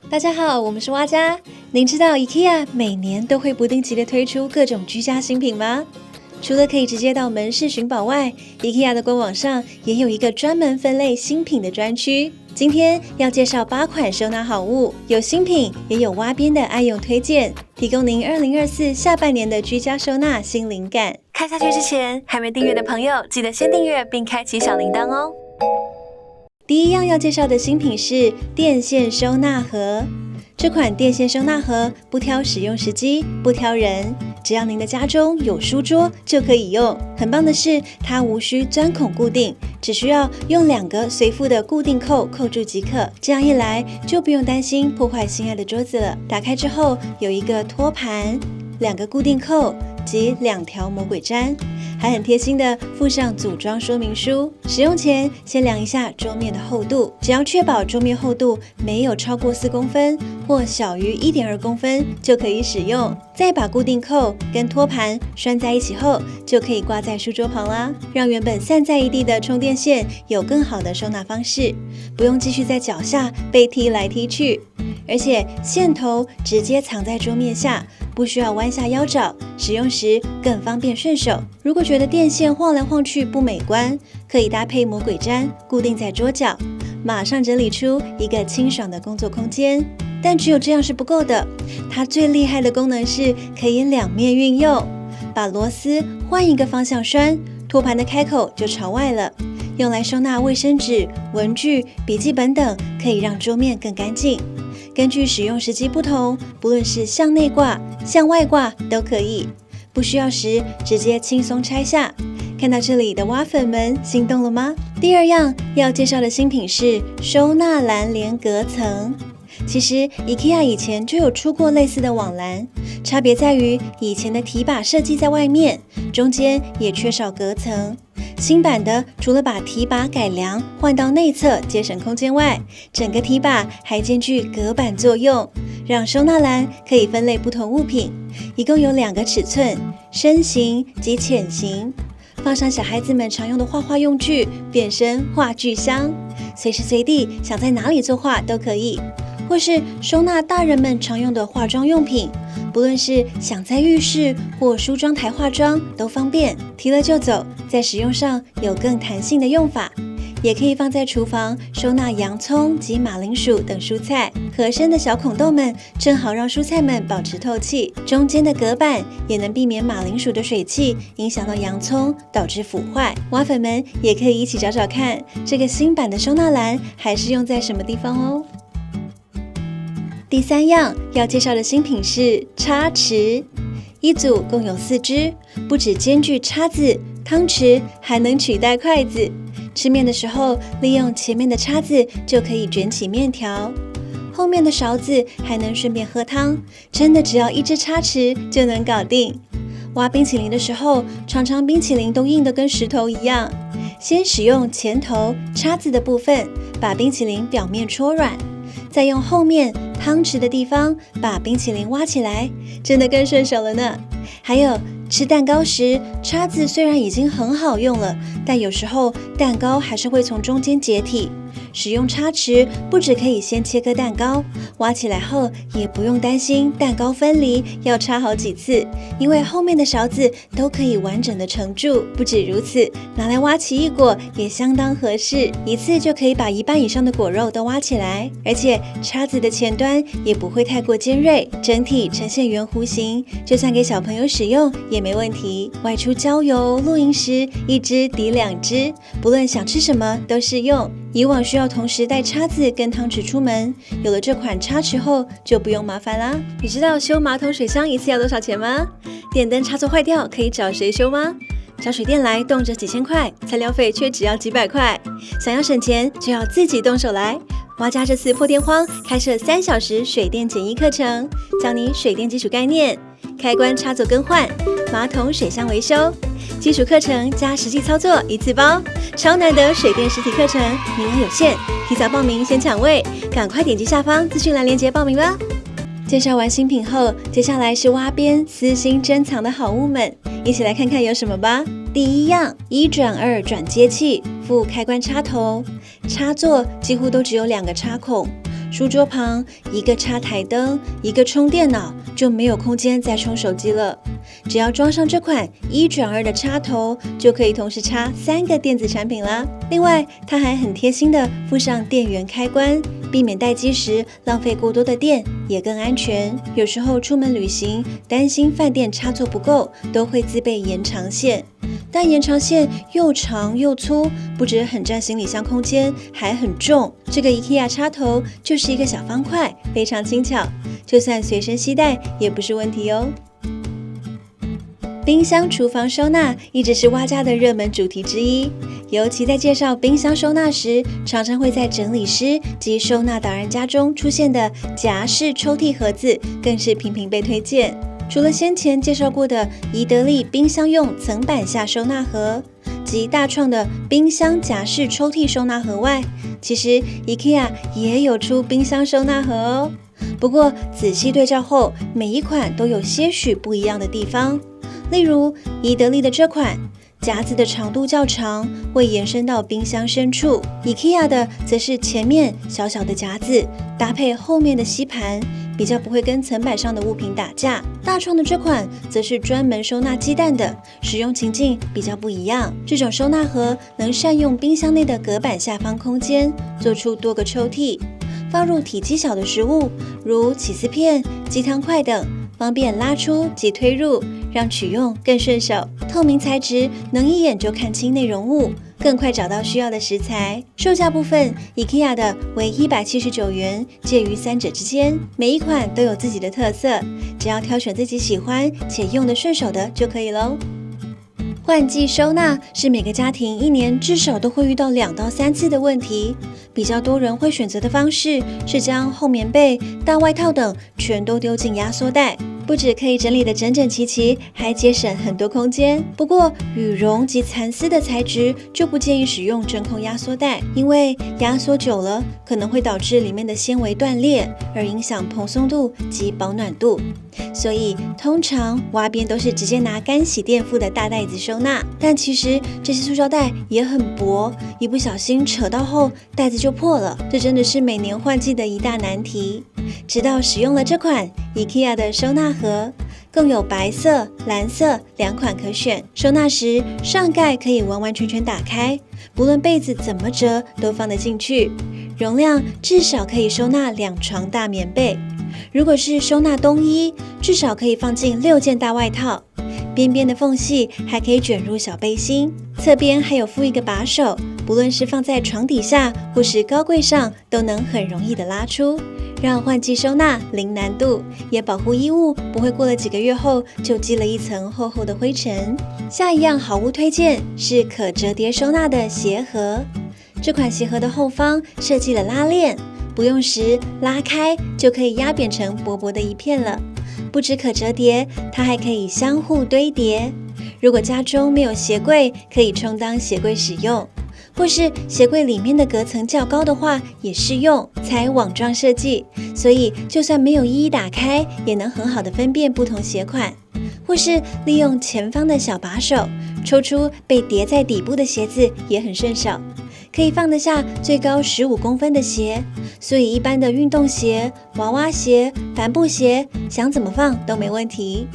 大家好，我们是蛙家。您知道 IKEA 每年都会不定期的推出各种居家新品吗？除了可以直接到门市寻宝外， IKEA 的官网上也有一个专门分类新品的专区。今天要介绍8款收纳好物，有新品，也有蛙边的爱用推荐，提供您2024下半年的居家收纳新灵感。看下去之前，还没订阅的朋友，记得先订阅并开启小铃铛哦。第一样要介绍的新品是电线收纳盒。这款电线收纳盒不挑使用时机，不挑人，只要您的家中有书桌就可以用。很棒的是，它无需钻孔固定，只需要用2个随附的固定扣扣住即可。这样一来，就不用担心破坏心爱的桌子了。打开之后，有一个托盘、2个固定扣及2条魔鬼毡，还很贴心的附上组装说明书。使用前先量一下桌面的厚度，只要确保桌面厚度没有超过4公分或小于1.2公分就可以使用。再把固定扣跟托盘拴在一起后，就可以挂在书桌旁啦，让原本散在一地的充电线有更好的收纳方式，不用继续在脚下被踢来踢去。而且线头直接藏在桌面下，不需要弯下腰找，使用时更方便顺手。如果觉得电线晃来晃去不美观，可以搭配魔鬼毡固定在桌角，马上整理出一个清爽的工作空间。但只有这样是不够的，它最厉害的功能是可以2面运用。把螺丝换一个方向拴，托盘的开口就朝外了，用来收纳卫生纸、文具、笔记本等，可以让桌面更干净。根据使用时机不同，不论是向内挂、向外挂都可以，不需要时直接轻松拆下。看到这里的蛙粉们心动了吗？第二样要介绍的新品是收纳篮连隔层。其实 IKEA 以前就有出过类似的网篮，差别在于以前的提把设计在外面，中间也缺少隔层。新版的除了把提把改良换到内侧节省空间外，整个提把还兼具隔板作用，让收纳篮可以分类不同物品，一共有2个尺寸，深型及浅型，放上小孩子们常用的画画用具，变身画具箱，随时随地想在哪里作画都可以。或是收纳大人们常用的化妆用品，不论是想在浴室或梳妆台化妆都方便，提了就走，在使用上有更弹性的用法。也可以放在厨房收纳洋葱及马铃薯等蔬菜，合身的小孔洞们正好让蔬菜们保持透气，中间的隔板也能避免马铃薯的水汽影响到洋葱，导致腐坏。蛙粉们也可以一起找找看，这个新版的收纳篮还是用在什么地方哦。第3样要介绍的新品是叉匙，一组共有4只，不只兼具叉子、汤匙，还能取代筷子。吃面的时候，利用前面的叉子就可以卷起面条，后面的勺子还能顺便喝汤，真的只要1只叉匙就能搞定。挖冰淇淋的时候，常常冰淇淋都硬得跟石头一样，先使用前头叉子的部分把冰淇淋表面戳软，再用后面汤匙的地方把冰淇淋挖起来，真的更顺手了呢。还有吃蛋糕时，叉子虽然已经很好用了，但有时候蛋糕还是会从中间解体。使用叉匙不只可以先切颗蛋糕，挖起来后也不用担心蛋糕分离要插好几次，因为后面的勺子都可以完整的盛住。不止如此，拿来挖奇异果也相当合适，一次就可以把1半以上的果肉都挖起来，而且叉子的前端也不会太过尖锐，整体呈现圆弧形，就算给小朋友使用也没问题。外出郊游、露营时，1只抵2只，不论想吃什么都适用。以往需要同时带叉子跟汤匙出门，有了这款叉匙后就不用麻烦啦。你知道修马桶水箱一次要多少钱吗？电灯插座坏掉可以找谁修吗？找水电来动辄几千块，材料费却只要几百块。想要省钱就要自己动手来。蛙家这次破电荒开设3小时水电简易课程，教你水电基础概念、开关插座更换、马桶水箱维修。基础课程加实际操作一次包，超难得水电实体课程，名额有限，提早报名先抢位，赶快点击下方资讯栏链接报名吧。介绍完新品后，接下来是蛙边私心珍藏的好物们，一起来看看有什么吧。第1样，1转2转接器，附开关插头，插座几乎都只有2个插孔，书桌旁一个插台灯，一个充电脑，就没有空间再充手机了。只要装上这款1转2的插头，就可以同时插3个电子产品啦。另外，它还很贴心的附上电源开关，避免待机时浪费过多的电，也更安全。有时候出门旅行，担心饭店插座不够，都会自备延长线。但延长线又长又粗，不只很占行李箱空间，还很重。这个 IKEA 插头就是一个小方块，非常轻巧，就算随身携带也不是问题哦。冰箱厨房收纳一直是蛙家的热门主题之一，尤其在介绍冰箱收纳时，常常会在整理师及收纳达人家中出现的夹式抽屉盒子，更是频频被推荐。除了先前介绍过的宜得利冰箱用层板下收纳盒及大创的冰箱夹式抽屉收纳盒外，其实 IKEA 也有出冰箱收纳盒哦。不过仔细对照后，每一款都有些许不一样的地方。例如宜得利的这款夹子的长度较长，会延伸到冰箱深处。IKEA 的则是前面小小的夹子，搭配后面的吸盘，比较不会跟层板上的物品打架。大创的这款则是专门收纳鸡蛋的，使用情境比较不一样。这种收纳盒能善用冰箱内的隔板下方空间，做出多个抽屉，放入体积小的食物，如起司片、鸡汤块等，方便拉出及推入，让取用更顺手。透明材质能一眼就看清内容物，更快找到需要的食材。售价部分 ，IKEA 的为179元，介于三者之间。每一款都有自己的特色，只要挑选自己喜欢且用得顺手的就可以咯。换季收纳是每个家庭一年至少都会遇到2到3次的问题。比较多人会选择的方式是将厚棉被、大外套等全都丢进压缩袋，不只可以整理得整整齐齐，还节省很多空间。不过，羽绒及蚕丝的材质就不建议使用真空压缩袋，因为压缩久了可能会导致里面的纤维断裂，而影响蓬松度及保暖度。所以通常蛙边都是直接拿干洗垫附的大袋子收纳，但其实这些塑胶袋也很薄，一不小心扯到后袋子就破了，这真的是每年换季的一大难题。直到使用了这款 IKEA 的收纳盒，共有白色、蓝色2款可选。收纳时上盖可以完完全全打开，不论被子怎么折都放得进去，容量至少可以收纳2床大棉被。如果是收纳冬衣，至少可以放进6件大外套，边边的缝隙还可以卷入小背心，侧边还有附一个把手，不论是放在床底下或是高柜上，都能很容易的拉出，让换季收纳零难度，也保护衣物不会过了几个月后就积了一层厚厚的灰尘。下一样好物推荐是可折叠收纳的鞋盒，这款鞋盒的后方设计了拉链，不用时拉开就可以压扁成薄薄的一片了。不只可折叠，它还可以相互堆叠。如果家中没有鞋柜，可以充当鞋柜使用，或是鞋柜里面的隔层较高的话也适用。采网状设计，所以就算没有一一打开，也能很好的分辨不同鞋款。或是利用前方的小把手，抽出被叠在底部的鞋子也很顺手，可以放得下最高15公分的鞋，所以一般的运动鞋、娃娃鞋、帆布鞋，想怎么放都没问题。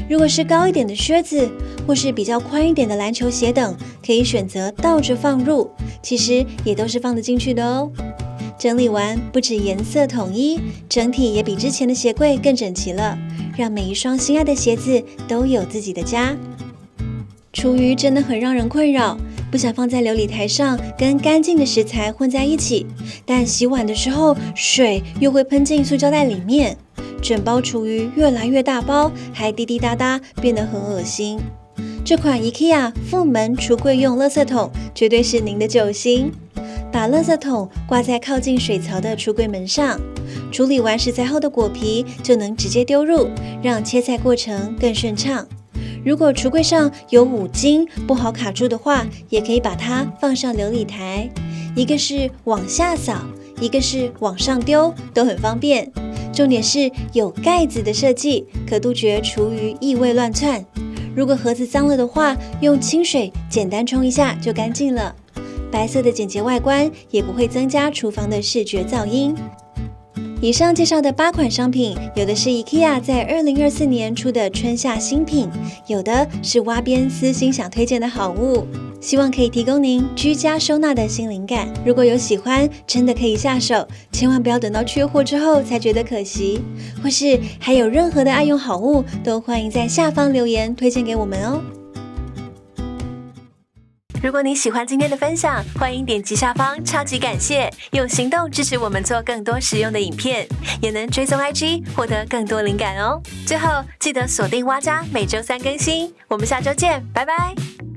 如果是高一点的靴子，或是比较宽一点的篮球鞋等，可以选择倒着放入，其实也都是放得进去的哦。整理完，不止颜色统一，整体也比之前的鞋柜更整齐了，让每一双心爱的鞋子都有自己的家。厨余真的很让人困扰，不想放在流理台上跟干净的食材混在一起，但洗碗的时候水又会喷进塑胶袋里面，整包厨余越来越大包，还滴滴答答，变得很恶心。这款 IKEA 副门橱柜用垃圾桶绝对是您的救星，把垃圾桶挂在靠近水槽的橱柜门上，处理完食材后的果皮就能直接丢入，让切菜过程更顺畅。如果橱柜上有五金不好卡住的话，也可以把它放上流理台，一个是往下扫，一个是往上丢，都很方便。重点是有盖子的设计，可杜绝厨余异味乱窜。如果盒子脏了的话，用清水简单冲一下就干净了。白色的简洁外观也不会增加厨房的视觉噪音。以上介绍的8款商品，有的是 IKEA 在2024年出的春夏新品，有的是挖边私心想推荐的好物，希望可以提供您居家收纳的新灵感。如果有喜欢，真的可以下手，千万不要等到缺货之后才觉得可惜。或是还有任何的爱用好物，都欢迎在下方留言推荐给我们哦。如果你喜欢今天的分享，欢迎点击下方超级感谢，用行动支持我们做更多实用的影片，也能追踪 IG 获得更多灵感哦。最后记得锁定蛙家，每周3更新，我们下周见，拜拜。